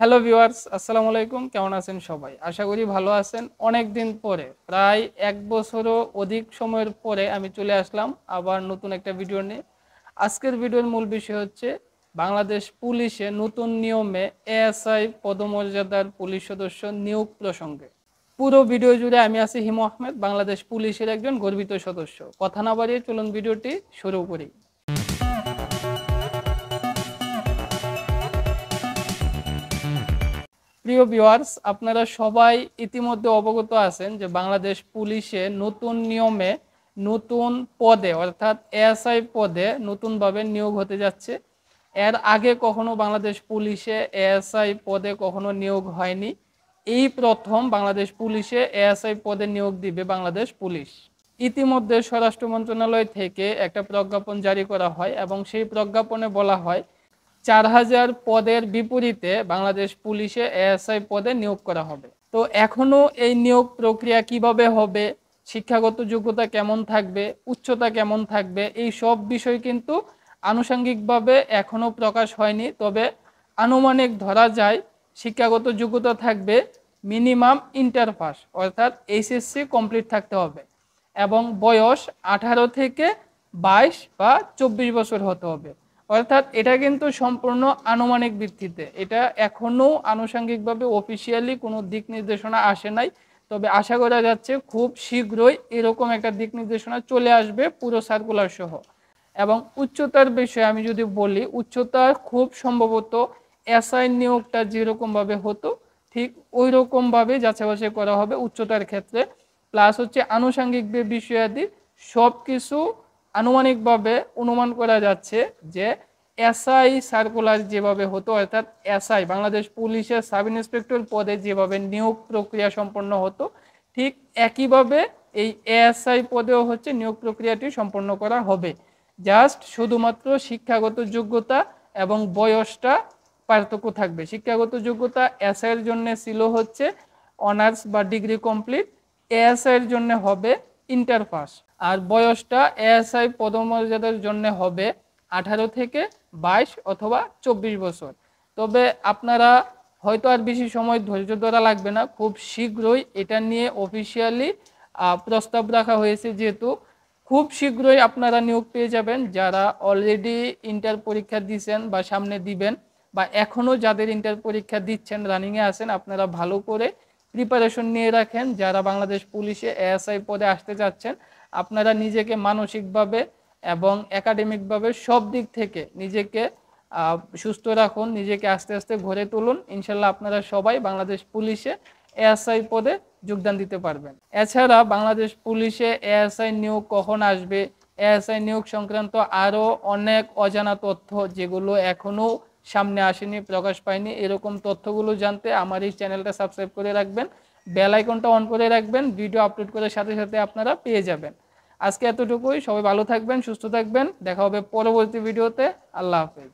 Hello viewers, আসসালামু আলাইকুম। কেমন আছেন সবাই? আশা করি ভালো আছেন। অনেক দিন পরে, প্রায় ১ বছরও অধিক সময়ের পরে আমি চলে আসলাম আবার নতুন একটা ভিডিও নিয়ে। আজকের ভিডিওর মূল বিষয় হচ্ছে বাংলাদেশ পুলিশে নতুন নিয়মে এএসআই পদমর্যাদার পুলিশ সদস্য নিয়োগ প্রসঙ্গে। পুরো ভিডিও জুড়ে আমি আছি হিমু আহমেদ, বাংলাদেশ পুলিশের একজন গর্বিত সদস্য। কথা না বাড়িয়ে চলুন ভিডিওটি শুরু করি। প্রিয় ভিউয়ার্স, আপনারা সবাই ইতিমধ্যে অবগত আছেন যে বাংলাদেশ পুলিশে নতুন নিয়মে নতুন পদে অর্থাৎ এএসআই পদে নতুনভাবে নিয়োগ হতে যাচ্ছে। এর আগে কখনো বাংলাদেশ পুলিশে এএসআই পদে কখনো নিয়োগ হয়নি। এই প্রথম বাংলাদেশ পুলিশে এএসআই পদে নিয়োগ দিবে বাংলাদেশ পুলিশ। ইতিমধ্যে স্বরাষ্ট্র মন্ত্রণালয় থেকে একটা প্রজ্ঞাপন জারি করা হয় এবং সেই প্রজ্ঞাপনে বলা হয় ৪,০০০ পদের বিপরীতে বাংলাদেশ পুলিশে এএসআই পদে নিয়োগ করা হবে। তো এখনো এই নিয়োগ প্রক্রিয়া কিভাবে হবে, শিক্ষাগত যোগ্যতা কেমন থাকবে, উচ্চতা কেমন থাকবে, এই সব বিষয় কিন্তু আনুষঙ্গিকভাবে এখনো প্রকাশ হয়নি। তবে আনুমানিক ধরা যায় শিক্ষাগত যোগ্যতা থাকবে মিনিমাম ইন্টার পাস অর্থাৎ এইচএসসি কমপ্লিট থাকতে হবে এবং বয়স 18 থেকে 22 বা 24 বছর হতে হবে। অর্থাৎ এটা কিন্তু সম্পূর্ণ আনুমানিক ভিত্তিতে, এটা এখনও আনুষঙ্গিকভাবে অফিসিয়ালি কোনো দিক নির্দেশনা আসে নাই। তবে আশা করা যাচ্ছে খুব শীঘ্রই এরকম একটা দিক নির্দেশনা চলে আসবে পুরো সার্কুলার সহ। এবং উচ্চতার বিষয়ে আমি যদি বলি, উচ্চতা খুব সম্ভবত এসআই নিয়োগটা যেরকমভাবে হতো ঠিক ওই রকমভাবে যাচাই বাছাই করা হবে উচ্চতার ক্ষেত্রে। প্লাস হচ্ছে আনুষঙ্গিক বিষয়াদি সব কিছু আনুমানিকভাবে অনুমান করা যাচ্ছে যে এসআই সার্কুলার যেভাবে হতো অর্থাৎ এসআই বাংলাদেশ পুলিশের সাব ইন্সপেক্টর পদে যেভাবে নিয়োগ প্রক্রিয়া সম্পন্ন হতো ঠিক একইভাবে এই এএসআই পদেও হচ্ছে নিয়োগ প্রক্রিয়াটি সম্পন্ন করা হবে। জাস্ট শুধুমাত্র শিক্ষাগত যোগ্যতা এবং বয়সটা পার্থক্য থাকবে। শিক্ষাগত যোগ্যতা এসআই এর জন্য ছিল হচ্ছে অনার্স বা ডিগ্রি কমপ্লিট, এএসআই এর জন্য হবে ইন্টার পাস, আর বয়সটা এএসআই পদমর্যাদার জন্য হবে 18 থেকে 22 অথবা 24 বছর। তবে আপনারা হয়তো আর বেশি সময় ধৈর্য ধরা লাগবে না, খুব শীঘ্রই এটা নিয়ে অফিসিয়ালি প্রস্তাব রাখা হয়েছে। যেহেতু খুব শীঘ্রই আপনারা নিয়োগ পেয়ে যাবেন যারা অলরেডি ইন্টার পরীক্ষা দিচ্ছেন বা সামনে দিবেন, বা এখনও যাদের ইন্টার পরীক্ষা দিচ্ছেন রানিংয়ে আছেন, আপনারা ভালো করে প্রিপারেশন নিয়ে রাখেন। যারা বাংলাদেশ পুলিশে এএসআই পদে আসতে যাচ্ছেন, আপনারা নিজেকে মানসিকভাবে এবং একাডেমিকভাবে সব দিক থেকে নিজেকে সুস্থ রাখুন, নিজেকে আস্তে আস্তে গড়ে তুলুন। ইনশাল্লাহ আপনারা সবাই বাংলাদেশ পুলিশে এএসআই পদে যোগদান দিতে পারবেন। এছাড়া বাংলাদেশ পুলিশে এএসআই নিয়োগ কখন আসবে, এএসআই নিয়োগ সংক্রান্ত আরও অনেক অজানা তথ্য যেগুলো এখনও সামনে আসেনি, প্রকাশ পায়নি, এরকম তথ্যগুলো জানতে আমার এই চ্যানেলটা সাবস্ক্রাইব করে রাখবেন, বেল আইকনটা অন করে রাখবেন, ভিডিও আপলোড করার সাথে সাথে আপনারা পেয়ে যাবেন। আজকে এতটুকুই, সবাই ভালো থাকবেন, সুস্থ থাকবেন, দেখা হবে পরবর্তী ভিডিওতে। আল্লাহ হাফেজ।